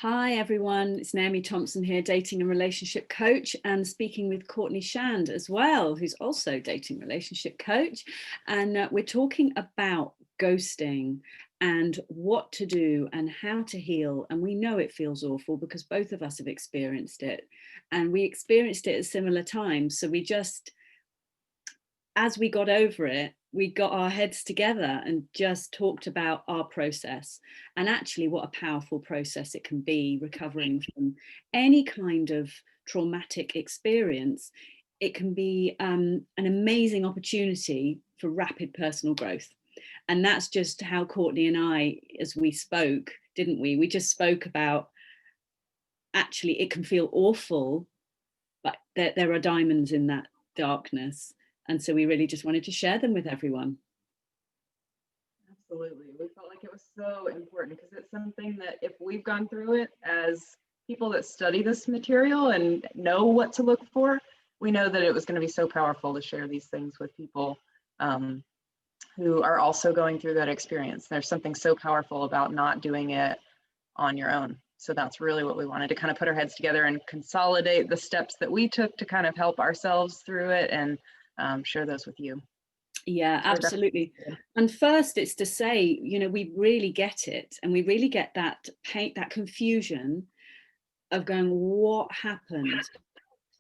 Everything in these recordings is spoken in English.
Hi everyone, it's Naomie Thompson here, dating and relationship coach, and speaking with Courtney Shand as well, who's also dating relationship coach. And we're talking about ghosting and what to do and how to heal. And we know it feels awful because both of us have experienced it, and we experienced it at similar times. So we just, as we got over it, we got our heads together and just talked about our process, and actually what a powerful process it can be recovering from any kind of traumatic experience. It can be an amazing opportunity for rapid personal growth. And that's just how Courtney and I, as we spoke, didn't we? We just spoke about actually it can feel awful, but there are diamonds in that darkness. And so we really just wanted to share them with everyone. Absolutely. We felt like it was so important because it's something that if we've gone through it as people that study this material and know what to look for, we know that it was going to be so powerful to share these things with people who are also going through that experience. There's something so powerful about not doing it on your own. So that's really what we wanted to kind of put our heads together and consolidate the steps that we took to kind of help ourselves through it and share those with you. Yeah, absolutely. And first, it's to say, we really get it. And we really get that pain, that confusion of going, what happened?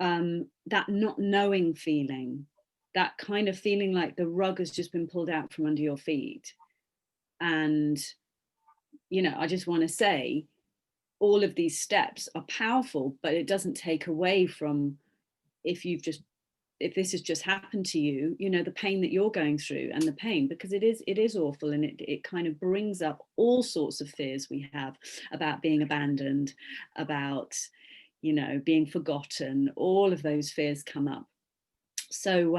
That not knowing feeling, that kind of feeling like the rug has just been pulled out from under your feet. And, I just want to say, all of these steps are powerful, but it doesn't take away from if this has just happened to you, the pain that you're going through and the pain, because it is awful. And it kind of brings up all sorts of fears we have about being abandoned, about, being forgotten. All of those fears come up. So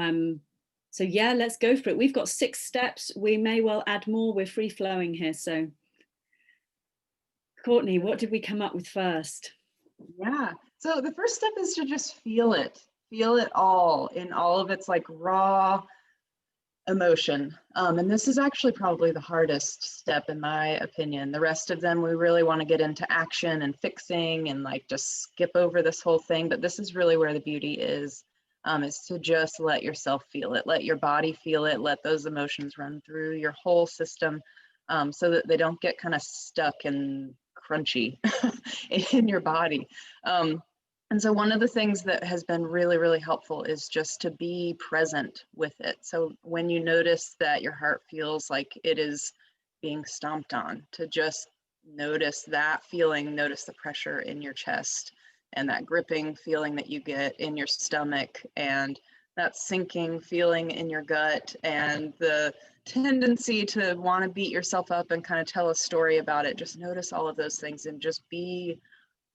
yeah, let's go for it. We've got 6 steps. We may well add more. We're free flowing here. So Courtney, what did we come up with first? Yeah. So the first step is to just feel it all in all of its like raw emotion. And this is actually probably the hardest step in my opinion. The rest of them, we really want to get into action and fixing and like just skip over this whole thing. But this is really where the beauty is to just let yourself feel it, let your body feel it, let those emotions run through your whole system so that they don't get kind of stuck and crunchy in your body. And so one of the things that has been really, really helpful is just to be present with it. So when you notice that your heart feels like it is being stomped on, to just notice that feeling, notice the pressure in your chest and that gripping feeling that you get in your stomach and that sinking feeling in your gut and the tendency to want to beat yourself up and kind of tell a story about it. Just notice all of those things and just be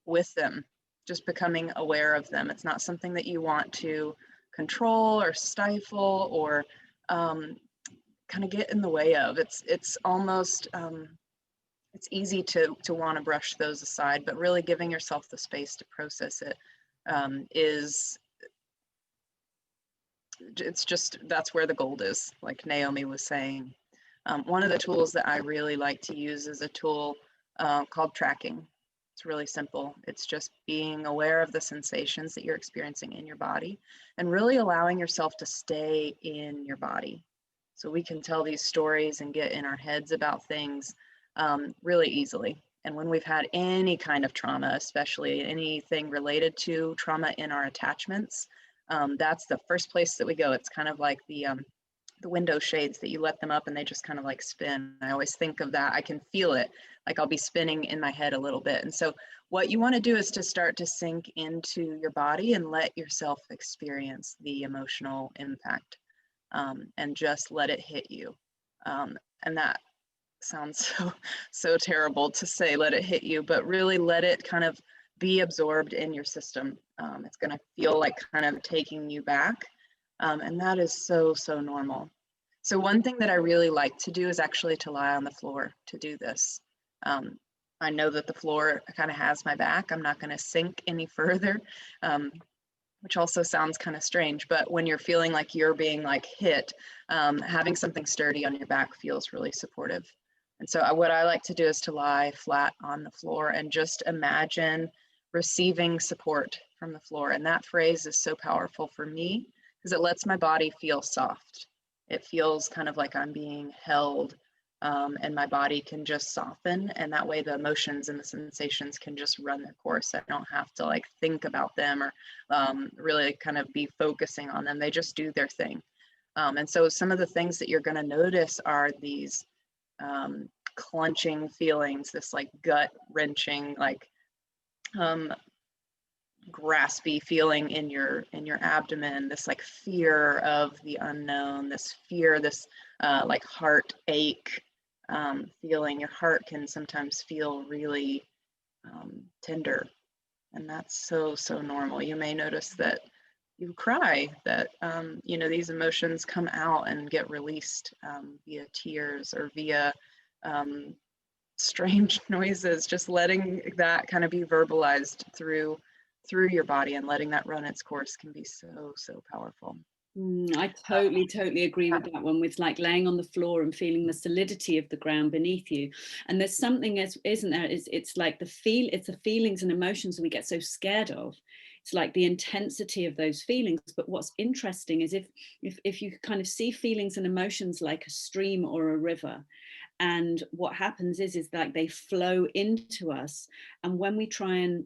with them, just becoming aware of them. It's not something that you want to control or stifle or kind of get in the way of. It's almost it's easy to want to brush those aside, but really giving yourself the space to process it is it's just, that's where the gold is, like Naomi was saying. One of the tools that I really like to use is a tool called tracking. It's really simple. It's just being aware of the sensations that you're experiencing in your body and really allowing yourself to stay in your body. So we can tell these stories and get in our heads about things really easily. And when we've had any kind of trauma, especially anything related to trauma in our attachments, that's the first place that we go. It's kind of like the window shades that you let them up and they just kind of like spin. I always think of that. I can feel it. Like I'll be spinning in my head a little bit. And so what you want to do is to start to sink into your body and let yourself experience the emotional impact and just let it hit you. And that sounds so terrible to say, let it hit you, but really let it kind of be absorbed in your system. It's going to feel like kind of taking you back. And that is so normal. So one thing that I really like to do is actually to lie on the floor to do this. I know that the floor kind of has my back. I'm not going to sink any further, which also sounds kind of strange, but when you're feeling like you're being like hit, having something sturdy on your back feels really supportive. And so what I like to do is to lie flat on the floor and just imagine receiving support from the floor. And that phrase is so powerful for me because it lets my body feel soft. It feels kind of like I'm being held, and my body can just soften. And that way the emotions and the sensations can just run their course. I don't have to like think about them or really kind of be focusing on them. They just do their thing. And so some of the things that you're going to notice are these clenching feelings, this like gut wrenching, like graspy feeling in your abdomen, this like fear of the unknown, this fear, this like heart ache feeling. Your heart can sometimes feel really tender, and that's so normal. You may notice that you cry, that you know, these emotions come out and get released via tears or via strange noises. Just letting that kind of be verbalized through your body and letting that run its course can be so powerful. I totally agree with that one, with like laying on the floor and feeling the solidity of the ground beneath you. And there's something, isn't there? It's like it's the feelings and emotions we get so scared of. It's like the intensity of those feelings. But what's interesting is if you kind of see feelings and emotions like a stream or a river, and what happens is like they flow into us, and when we try and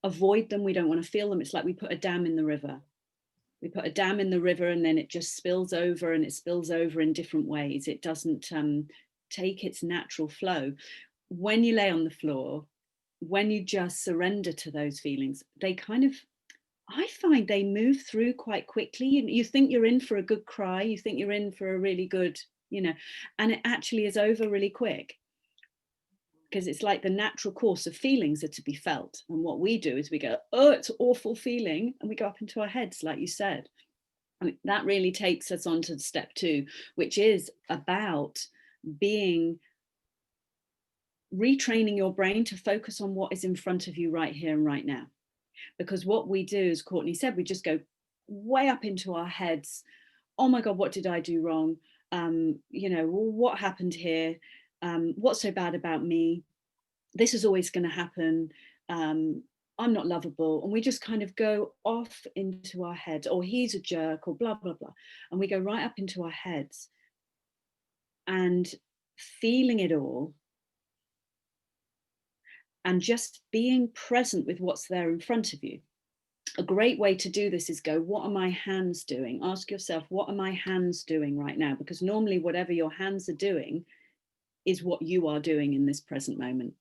avoid them, we don't want to feel them. It's like we put a dam in the river. We put a dam in the river and then it just spills over, and it spills over in different ways. It doesn't take its natural flow. When you lay on the floor, when you just surrender to those feelings, they kind of, I find they move through quite quickly. You think you're in for a good cry, you think you're in for a really good, and it actually is over really quick. Because it's like the natural course of feelings are to be felt. And what we do is we go, oh, it's an awful feeling. And we go up into our heads, like you said. And that really takes us on to step 2, which is about retraining your brain to focus on what is in front of you right here and right now. Because what we do, as Courtney said, we just go way up into our heads. Oh my God, what did I do wrong? What happened here? What's so bad about me? This is always going to happen. I'm not lovable. And we just kind of go off into our heads, or he's a jerk, or blah, blah, blah. And we go right up into our heads and feeling it all and just being present with what's there in front of you. A great way to do this is go, what are my hands doing? Ask yourself, what are my hands doing right now? Because normally whatever your hands are doing is what you are doing in this present moment.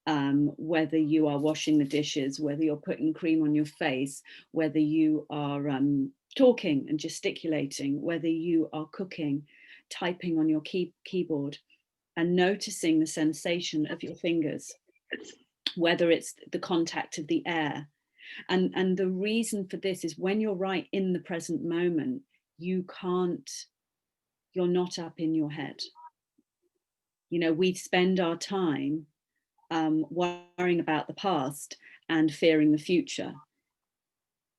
Whether you are washing the dishes, whether you're putting cream on your face, whether you are talking and gesticulating, whether you are cooking, typing on your keyboard, and noticing the sensation of your fingers, whether it's the contact of the air. And the reason for this is when you're right in the present moment, you're not up in your head. We spend our time worrying about the past and fearing the future,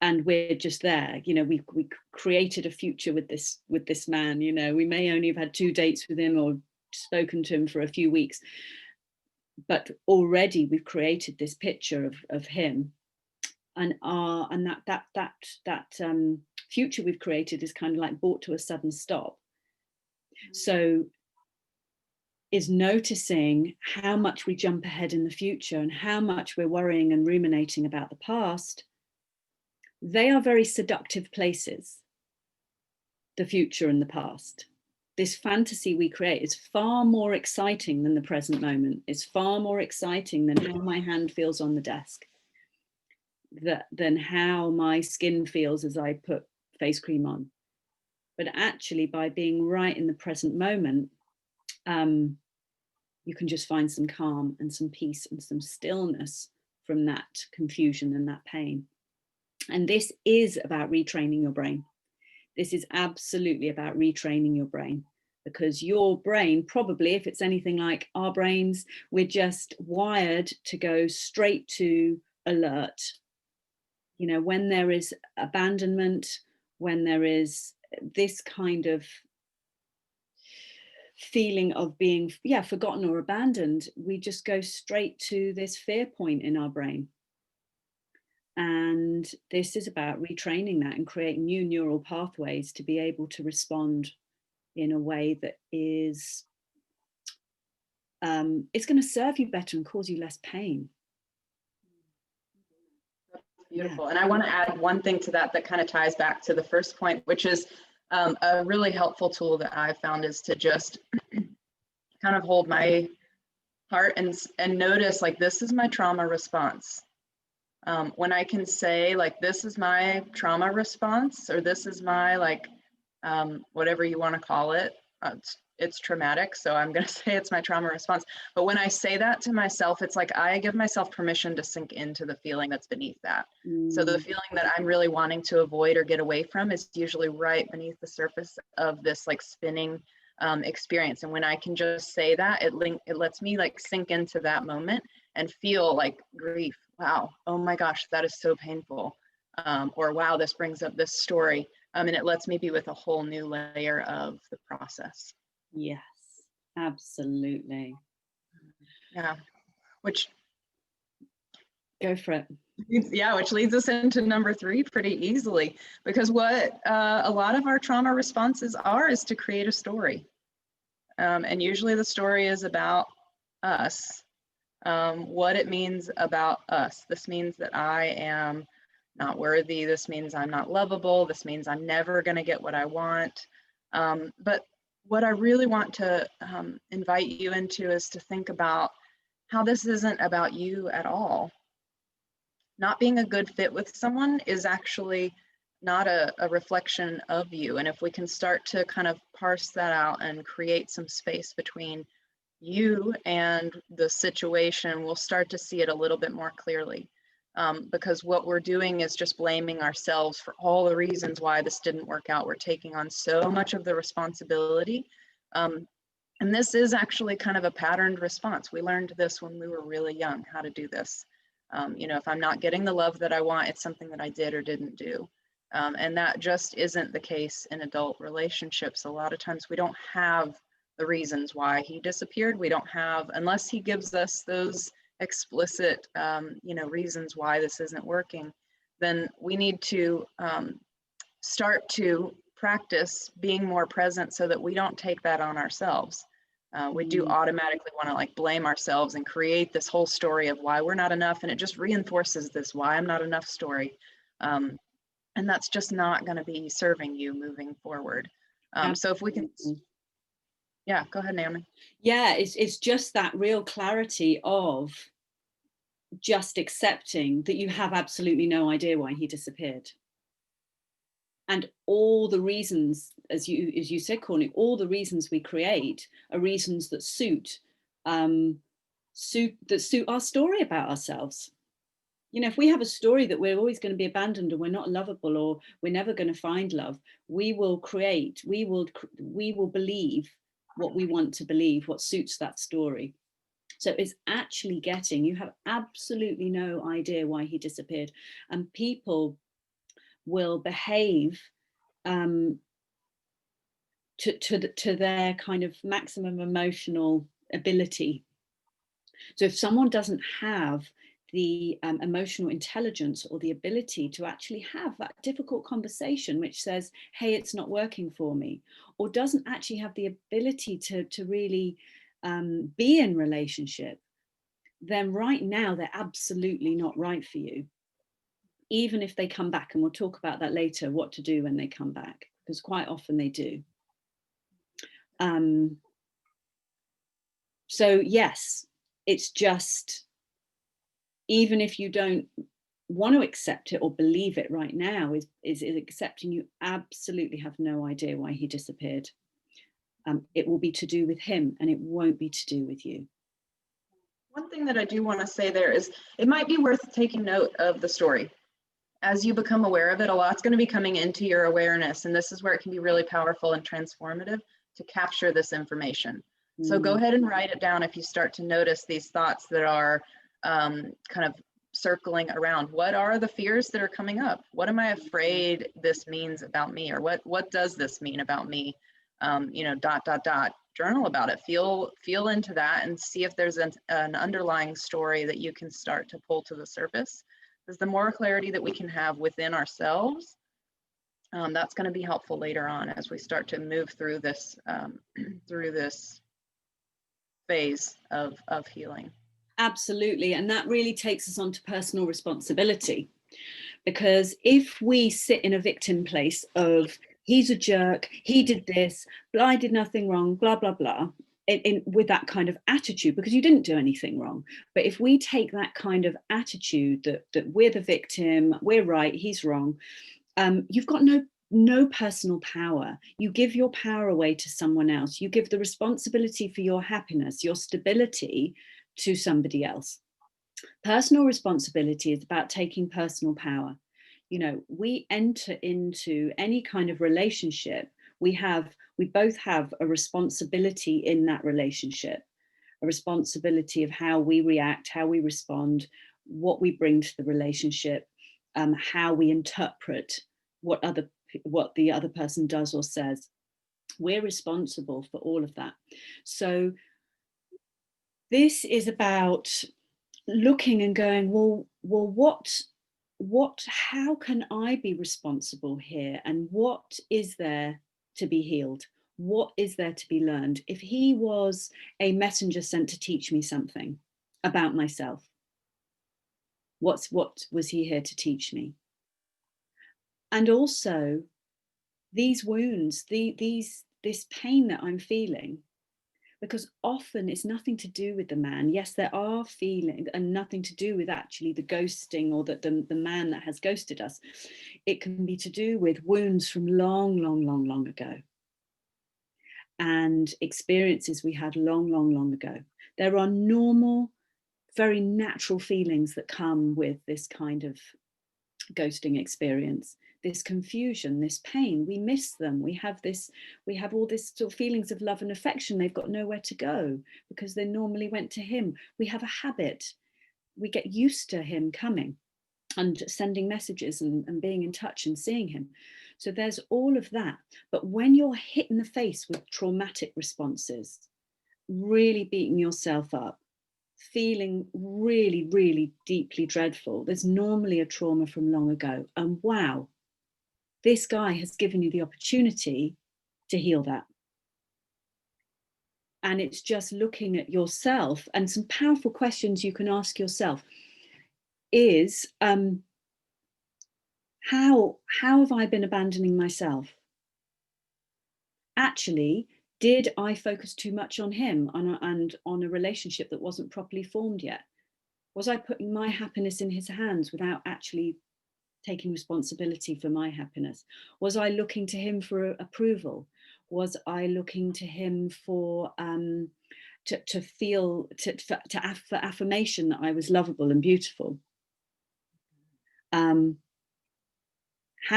and we're just there. We created a future with this man. We may only have had 2 dates with him or spoken to him for a few weeks, but already we've created this picture of him, and that future we've created is kind of like brought to a sudden stop. So is noticing how much we jump ahead in the future and how much we're worrying and ruminating about the past. They are very seductive places, the future and the past. This fantasy we create is far more exciting than the present moment. It's far more exciting than how my hand feels on the desk, than how my skin feels as I put face cream on. But actually, by being right in the present moment, you can just find some calm and some peace and some stillness from that confusion and that pain. And this is about retraining your brain. This is absolutely about retraining your brain, because your brain, probably, if it's anything like our brains, we're just wired to go straight to alert. When there is abandonment, when there is this kind of feeling of being, forgotten or abandoned, we just go straight to this fear point in our brain. And this is about retraining that and creating new neural pathways to be able to respond in a way that is, it's going to serve you better and cause you less pain. Beautiful. And I want to add one thing to that kind of ties back to the first point, which is a really helpful tool that I found is to just kind of hold my heart and notice, like, this is my trauma response. When I can say, like, this is my trauma response, or this is my, like, whatever you want to call it, it's traumatic, so I'm going to say it's my trauma response. But when I say that to myself, it's like I give myself permission to sink into the feeling that's beneath that. So the feeling that I'm really wanting to avoid or get away from is usually right beneath the surface of this, like, spinning experience. And when I can just say that, it lets me, like, sink into that moment and feel like grief. Wow, oh my gosh, that is so painful. Or wow, this brings up this story. And it lets me be with a whole new layer of the process. Yes, absolutely. Yeah, which go for it. Yeah, which leads us into number 3 pretty easily, because what a lot of our trauma responses are is to create a story. And usually the story is about us, what it means about us. This means that I am not worthy. This means I'm not lovable. This means I'm never going to get what I want. But what I really want to invite you into is to think about how this isn't about you at all. Not being a good fit with someone is actually not a reflection of you. And if we can start to kind of parse that out and create some space between you and the situation, we'll start to see it a little bit more clearly. Because what we're doing is just blaming ourselves for all the reasons why this didn't work out. We're taking on so much of the responsibility. And this is actually kind of a patterned response. We learned this when we were really young, how to do this. If I'm not getting the love that I want, it's something that I did or didn't do. And that just isn't the case in adult relationships. A lot of times we don't have the reasons why he disappeared. We don't have, unless he gives us those explicit, reasons why this isn't working, then we need to start to practice being more present so that we don't take that on ourselves. We do automatically want to, like, blame ourselves and create this whole story of why we're not enough, and it just reinforces this why I'm not enough story. And that's just not going to be serving you moving forward. So if we can, yeah, go ahead, Naomi. Yeah, it's just that real clarity of just accepting that you have absolutely no idea why he disappeared. And all the reasons, as you said, Courtney, all the reasons we create are reasons that suit our story about ourselves. If we have a story that we're always going to be abandoned or we're not lovable or we're never going to find love, we will believe what we want to believe, what suits that story. So it's actually you have absolutely no idea why he disappeared. And people will behave to their kind of maximum emotional ability. So if someone doesn't have the emotional intelligence or the ability to actually have that difficult conversation which says, hey, it's not working for me, or doesn't actually have the ability to really be in relationship, then right now they're absolutely not right for you. Even if they come back, and we'll talk about that later, what to do when they come back, because quite often they do. So yes, it's just, even if you don't want to accept it or believe it right now, is accepting you absolutely have no idea why he disappeared. It will be to do with him and it won't be to do with you. One thing that I do want to say there is it might be worth taking note of the story. As you become aware of it, a lot's going to be coming into your awareness, and this is where it can be really powerful and transformative to capture this information. So go ahead and write it down if you start to notice these thoughts that are kind of circling around. What are the fears that are coming up? What am I afraid this means about me? Or what does this mean about me? journal about it, feel into that, and see if there's an underlying story that you can start to pull to the surface. Because the more clarity that we can have within ourselves, that's going to be helpful later on as we start to move through this phase of healing. Absolutely. And that really takes us on to personal responsibility. Because if we sit in a victim place of, he's a jerk, he did this, I did nothing wrong, blah, blah, blah, with that kind of attitude, because you didn't do anything wrong. But if we take that kind of attitude that we're the victim, we're right, he's wrong, you've got no personal power. You give your power away to someone else. You give the responsibility for your happiness, your stability to somebody else. Personal responsibility is about taking personal power. You know, we enter into any kind of relationship, we both have a responsibility in that relationship, a responsibility of how we react, how we respond, what we bring to the relationship, how we interpret what the other person does or says. We're responsible for all of that. So this is about looking and going, well, how can I be responsible here? And what is there to be healed? What is there to be learned? If he was a messenger sent to teach me something about myself, what was he here to teach me? And also these wounds, this pain that I'm feeling, because often it's nothing to do with the man. Yes, there are feelings, and nothing to do with actually the ghosting or the man that has ghosted us. It can be to do with wounds from long ago, and experiences we had long ago. There are normal, very natural feelings that come with this kind of ghosting experience, this confusion, this pain. We miss them. We have all this sort of feelings of love and affection. They've got nowhere to go because they normally went to him. We have a habit. We get used to him coming and sending messages and being in touch and seeing him. So there's all of that. But when you're hit in the face with traumatic responses, really beating yourself up, feeling really deeply dreadful, there's normally a trauma from long ago. And wow, this guy has given you the opportunity to heal that. And it's just looking at yourself, and some powerful questions you can ask yourself is, how have I been abandoning myself? Actually, did I focus too much on him and on a relationship that wasn't properly formed yet? Was I putting my happiness in his hands without actually taking responsibility for my happiness? Was I looking to him for approval? Was I looking to him for for affirmation that I was lovable and beautiful? How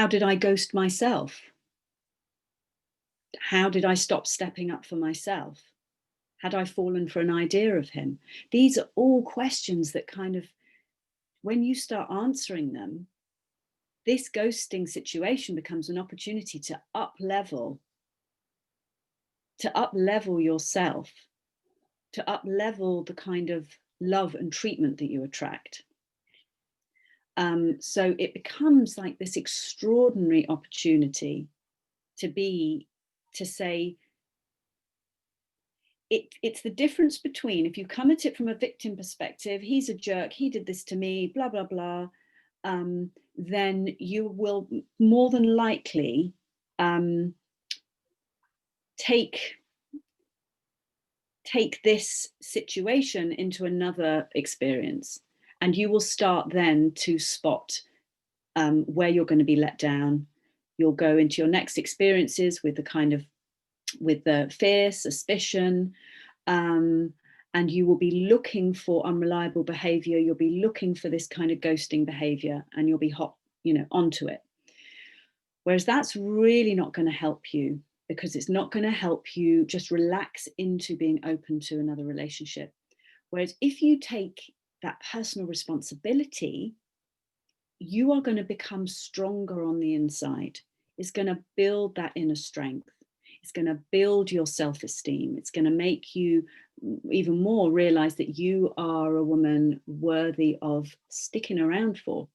did I ghost myself? How did I stop stepping up for myself? Had I fallen for an idea of him? These are all questions that kind of, when you start answering them, this ghosting situation becomes an opportunity to up level yourself, to up level the kind of love and treatment that you attract. So it becomes like this extraordinary opportunity to say, it's the difference between, if you come at it from a victim perspective, he's a jerk, he did this to me, blah, blah, blah, then you will more than likely take this situation into another experience, and you will start then to spot where you're going to be let down. You'll go into your next experiences with the fear, suspicion, and you will be looking for unreliable behavior. You'll be looking for this kind of ghosting behavior, and you'll be onto it. Whereas that's really not going to help you, because it's not going to help you just relax into being open to another relationship. Whereas if you take that personal responsibility, you are going to become stronger on the inside. It's going to build that inner strength. It's going to build your self-esteem. It's going to make you even more realize that you are a woman worthy of sticking around for.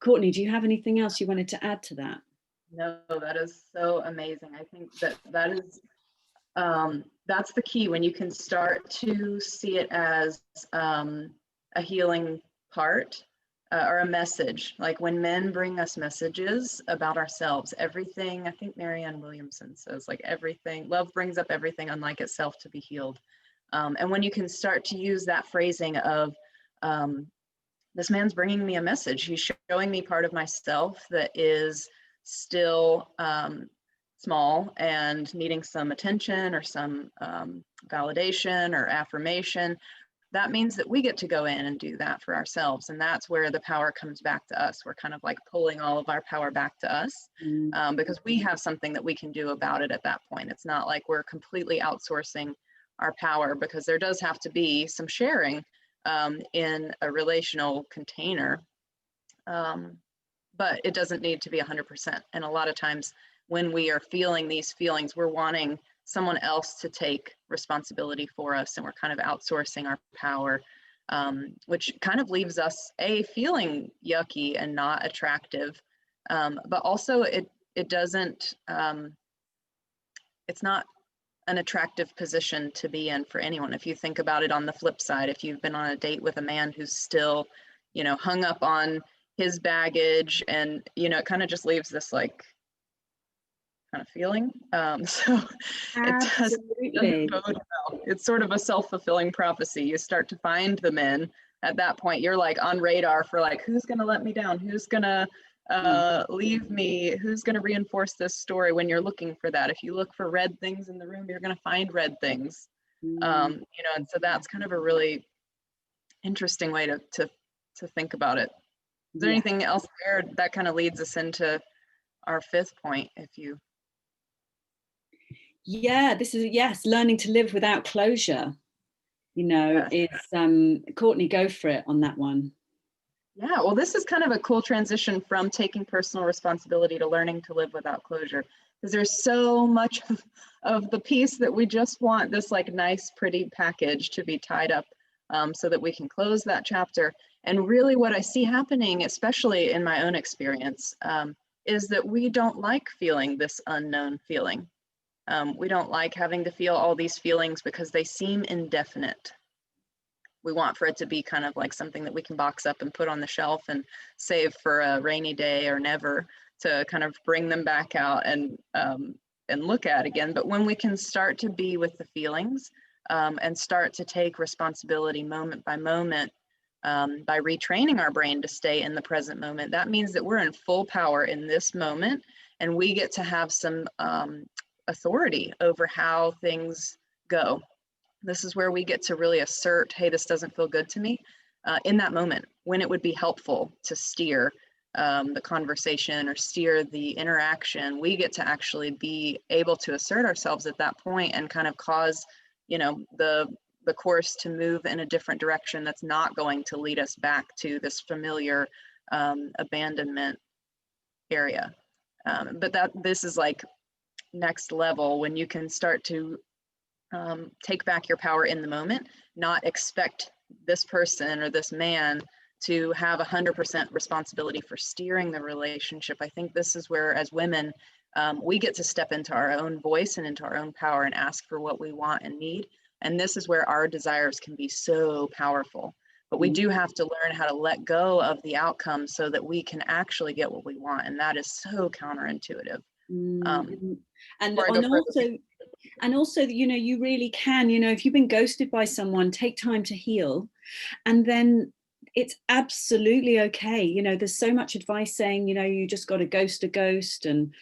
Courtney, do you have anything else you wanted to add to that? No, that is so amazing. I think that is that's the key, when you can start to see it as a healing part, or a message. Like when men bring us messages about ourselves, everything, I think Marianne Williamson says, like everything, love brings up everything unlike itself to be healed. And when you can start to use that phrasing of, this man's bringing me a message, he's showing me part of myself that is still small and needing some attention or some validation or affirmation, that means that we get to go in and do that for ourselves. And that's where the power comes back to us. We're kind of like pulling all of our power back to us, because we have something that we can do about it at that point. It's not like we're completely outsourcing our power, because there does have to be some sharing in a relational container. But it doesn't need to be 100%. And a lot of times when we are feeling these feelings, we're wanting someone else to take responsibility for us, and we're kind of outsourcing our power, which kind of leaves us feeling yucky and not attractive. But also it doesn't, it's not an attractive position to be in for anyone. If you think about it on the flip side, if you've been on a date with a man who's still, hung up on his baggage, and, it kind of just leaves this like kind of feeling. So it doesn't bode well. It's sort of a self-fulfilling prophecy. You start to find the men at that point. You're like on radar for like, who's going to let me down? Who's going to leave me? Who's going to reinforce this story? When you're looking for that, if you look for red things in the room, you're going to find red things. And so that's kind of a really interesting way to think about it. Is there anything else there that kind of leads us into our fifth point? This is, learning to live without closure, is Courtney, go for it on that one. Yeah, well, this is kind of a cool transition from taking personal responsibility to learning to live without closure, because there's so much of the piece that we just want this like nice, pretty package to be tied up, so that we can close that chapter. And really what I see happening, especially in my own experience, is that we don't like feeling this unknown feeling. We don't like having to feel all these feelings because they seem indefinite. We want for it to be kind of like something that we can box up and put on the shelf and save for a rainy day or never, to kind of bring them back out and look at again. But when we can start to be with the feelings, and start to take responsibility moment by moment, by retraining our brain to stay in the present moment, that means that we're in full power in this moment, and we get to have some authority over how things go. This is where we get to really assert, hey, this doesn't feel good to me, in that moment, when it would be helpful to steer the conversation or steer the interaction. We get to actually be able to assert ourselves at that point and kind of cause, the course to move in a different direction that's not going to lead us back to this familiar abandonment area. But this is like next level, when you can start to take back your power in the moment, not expect this person or this man to have 100% responsibility for steering the relationship. I think this is where, as women, we get to step into our own voice and into our own power and ask for what we want and need. And this is where our desires can be so powerful. But we do have to learn how to let go of the outcome so that we can actually get what we want. And that is so counterintuitive. And also, you really can, if you've been ghosted by someone, take time to heal. And then it's absolutely okay. There's so much advice saying, you just got to ghost a ghost and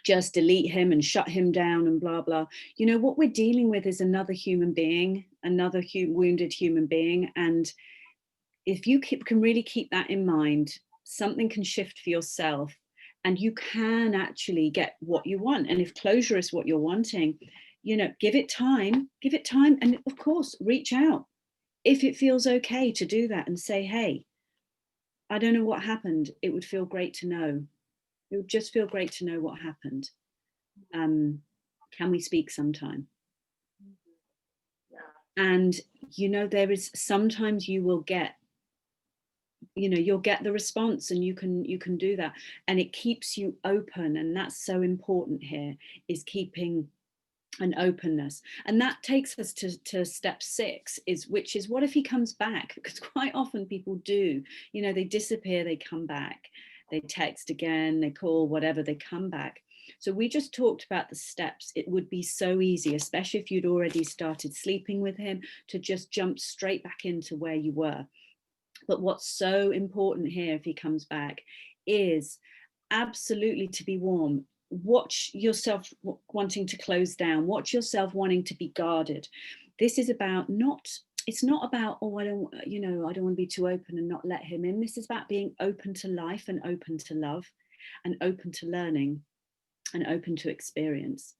just delete him and shut him down and blah, blah. What we're dealing with is another human being, another wounded human being. And if you can really keep that in mind, something can shift for yourself and you can actually get what you want. And if closure is what you're wanting, give it time. And of course, reach out if it feels okay to do that and say, hey, I don't know what happened. It would feel great to know. It would just feel great to know what happened. Can we speak sometime? Yeah. And, you know, there is sometimes you will get, you know, you'll get the response, and you can do that, and it keeps you open. And that's so important here, is keeping an openness. And that takes us to step 6, which is, what if he comes back? Because quite often people do, you know, they disappear, they come back, they text again, they call, whatever, they come back. So we just talked about the steps. It would be so easy, especially if you'd already started sleeping with him, to just jump straight back into where you were. But what's so important here, if he comes back, is absolutely to be warm. Watch yourself wanting to close down. Watch yourself wanting to be guarded. This is about it's not about, oh, I don't want to be too open and not let him in. This is about being open to life, and open to love, and open to learning, and open to experience.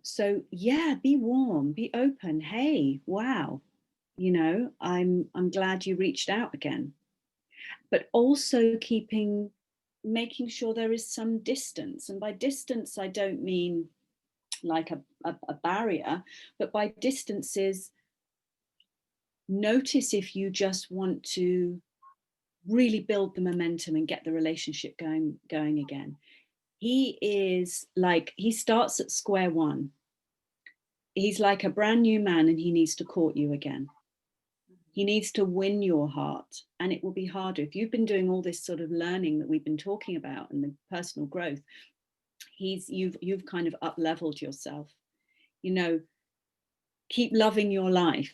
So yeah, be warm, be open. Hey, wow, you know, I'm glad you reached out again. But also making sure there is some distance. And by distance, I don't mean like a barrier, but by distance is, notice if you just want to really build the momentum and get the relationship going again. He starts at square one. He's like a brand new man, and he needs to court you again. He needs to win your heart, and it will be harder. If you've been doing all this sort of learning that we've been talking about, and the personal growth, you've kind of up leveled yourself. You know, keep loving your life.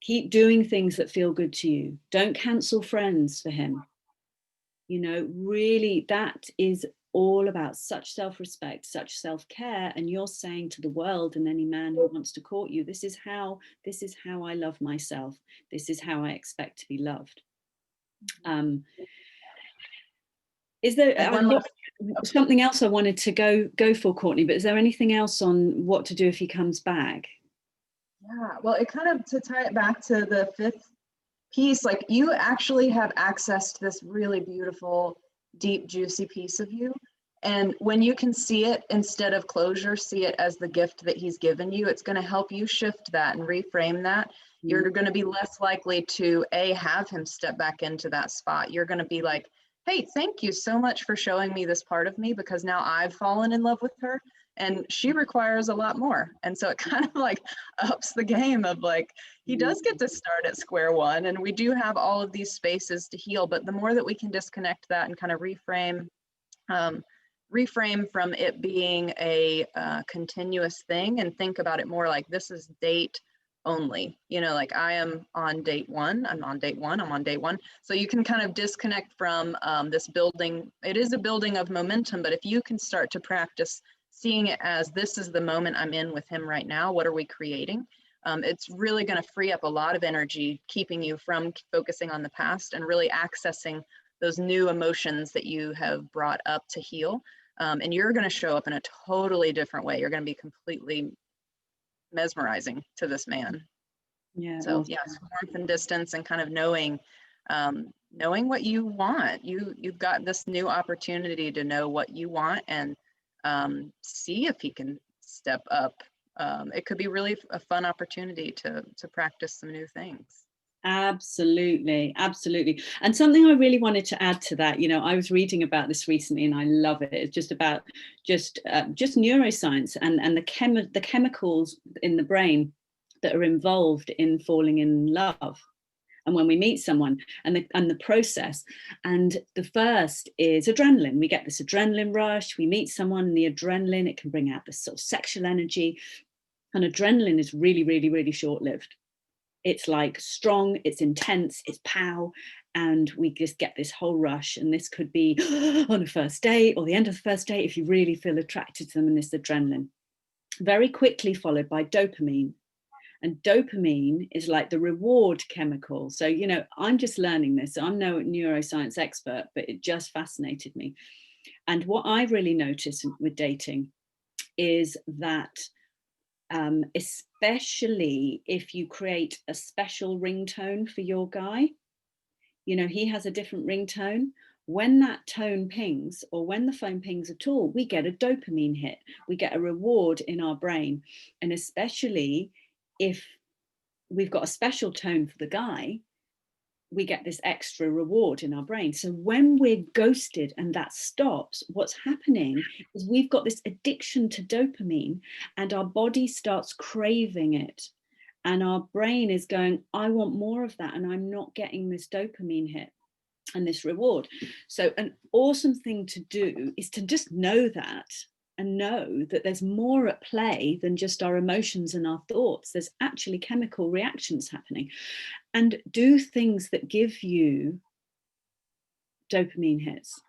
Keep doing things that feel good to you. Don't cancel friends for him. You know, really, that is all about such self-respect, such self-care. And you're saying to the world and any man who wants to court you, this is how I love myself. This is how I expect to be loved. Is there something else I wanted to go for, Courtney, but is there anything else on what to do if he comes back? Yeah, well, it kind of, to tie it back to the 5th piece, like, you actually have access to this really beautiful, deep, juicy piece of you. And when you can see it, instead of closure, see it as the gift that he's given you, it's going to help you shift that and reframe that. You're going to be less likely to have him step back into that spot. You're going to be like, hey, thank you so much for showing me this part of me, because now I've fallen in love with her, and she requires a lot more. And so it kind of like ups the game of like, he does get to start at square one, and we do have all of these spaces to heal. But the more that we can disconnect that and kind of reframe from it being a continuous thing, and think about it more like, this is date only, you know, like, I am on date one, I'm on date one. So you can kind of disconnect from this building. It is a building of momentum, but if you can start to practice seeing it as, this is the moment I'm in with him right now, what are we creating? It's really going to free up a lot of energy, keeping you from focusing on the past and really accessing those new emotions that you have brought up to heal. And you're going to show up in a totally different way. You're going to be completely mesmerizing to this man. Yeah. So yes, warmth and distance, and kind of knowing what you want. You've got this new opportunity to know what you want, and see if he can step up. It could be really a fun opportunity to practice some new things. Absolutely. And something I really wanted to add to that, you know, I was reading about this recently, and I love it. It's just about just neuroscience and the chemicals in the brain that are involved in falling in love. And when we meet someone, and the process, and the first is adrenaline. We get this adrenaline rush. We meet someone, and the adrenaline, it can bring out this sort of sexual energy. And adrenaline is really, really, really short-lived. It's like strong, it's intense, it's pow, and we just get this whole rush. And this could be on a first date, or the end of the first date, if you really feel attracted to them, and this adrenaline. Very quickly followed by dopamine. And dopamine is like the reward chemical. So, you know, I'm just learning this. I'm no neuroscience expert, but it just fascinated me. And what I've really noticed with dating is that especially if you create a special ringtone for your guy, you know, he has a different ringtone. when that tone pings, or when the phone pings at all, we get a dopamine hit. We get a reward in our brain. And especially if we've got a special tone for the guy, we get this extra reward in our brain. So when we're ghosted and that stops, what's happening is we've got this addiction to dopamine, and our body starts craving it. And our brain is going, I want more of that, and I'm not getting this dopamine hit and this reward. So an awesome thing to do is to just know that, and know that there's more at play than just our emotions and our thoughts. There's actually chemical reactions happening. And do things that give you dopamine hits.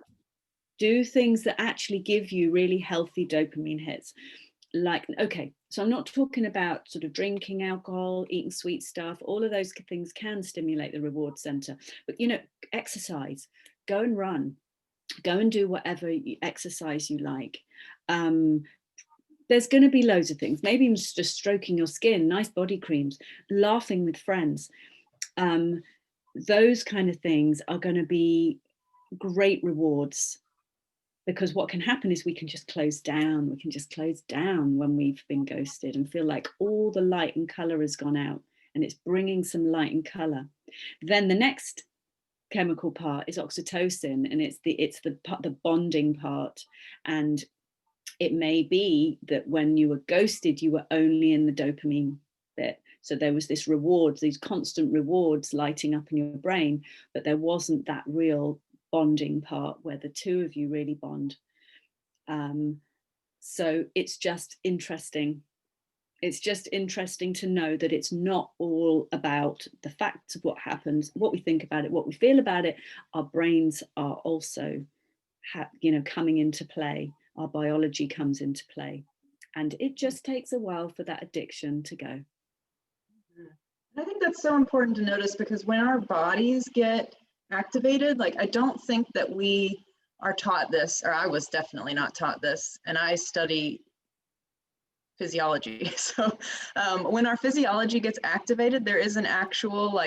Do things that actually give you really healthy dopamine hits. Like, okay, so I'm not talking about sort of drinking alcohol, eating sweet stuff. All of those things can stimulate the reward center. But, you know, exercise, go and run, go and do whatever exercise you like. There's going to be loads of things. Maybe just stroking your skin, nice body creams, laughing with friends. Those kind of things are going to be great rewards, because what can happen is we can just close down. We can just close down when we've been ghosted and feel like all the light and color has gone out, and it's bringing some light and color. Then the next chemical part is oxytocin, and it's the bonding part. And it may be that when you were ghosted, you were only in the dopamine bit. So there was this reward, these constant rewards lighting up in your brain, but there wasn't that real bonding part where the two of you really bond. So it's just interesting. It's just interesting to know that it's not all about the facts of what happens, what we think about it, what we feel about it. Our brains are also, coming into play. Our biology comes into play, and it just takes a while for that addiction to go. I think that's so important to notice, because when our bodies get activated, like, I don't think that we are taught this, or I was definitely not taught this, and I study physiology. So when our physiology gets activated, there is an actual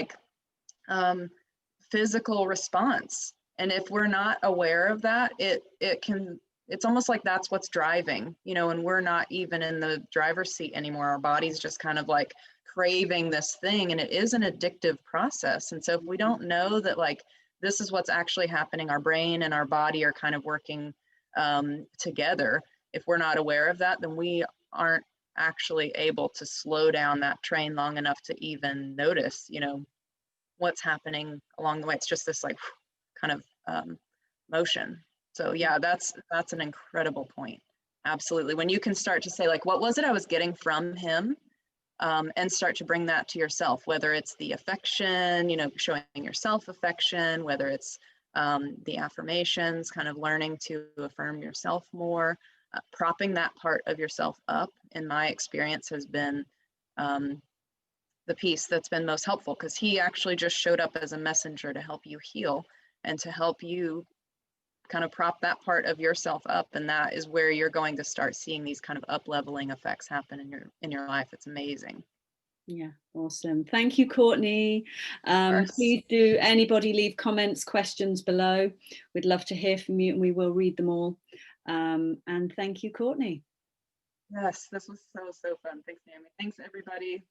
physical response. And if we're not aware of that, it's almost like that's what's driving, and we're not even in the driver's seat anymore. Our body's just kind of like craving this thing, and it is an addictive process. And so if we don't know that, like, this is what's actually happening, our brain and our body are kind of working together. If we're not aware of that, then we aren't actually able to slow down that train long enough to even notice, what's happening along the way. It's just this like kind of motion. So yeah, that's an incredible point. Absolutely. When you can start to say, like, what was it I was getting from him? And start to bring that to yourself, whether it's the affection, showing yourself affection, whether it's the affirmations, kind of learning to affirm yourself more, propping that part of yourself up, in my experience, has been the piece that's been most helpful, because he actually just showed up as a messenger to help you heal and to help you kind of prop that part of yourself up. And that is where you're going to start seeing these kind of up-leveling effects happen in your life. It's amazing. Yeah, awesome. Thank you, Courtney. Please do anybody leave comments, questions below. We'd love to hear from you, and we will read them all. And thank you, Courtney. Yes, this was so fun. Thanks, Naomie. Thanks, everybody.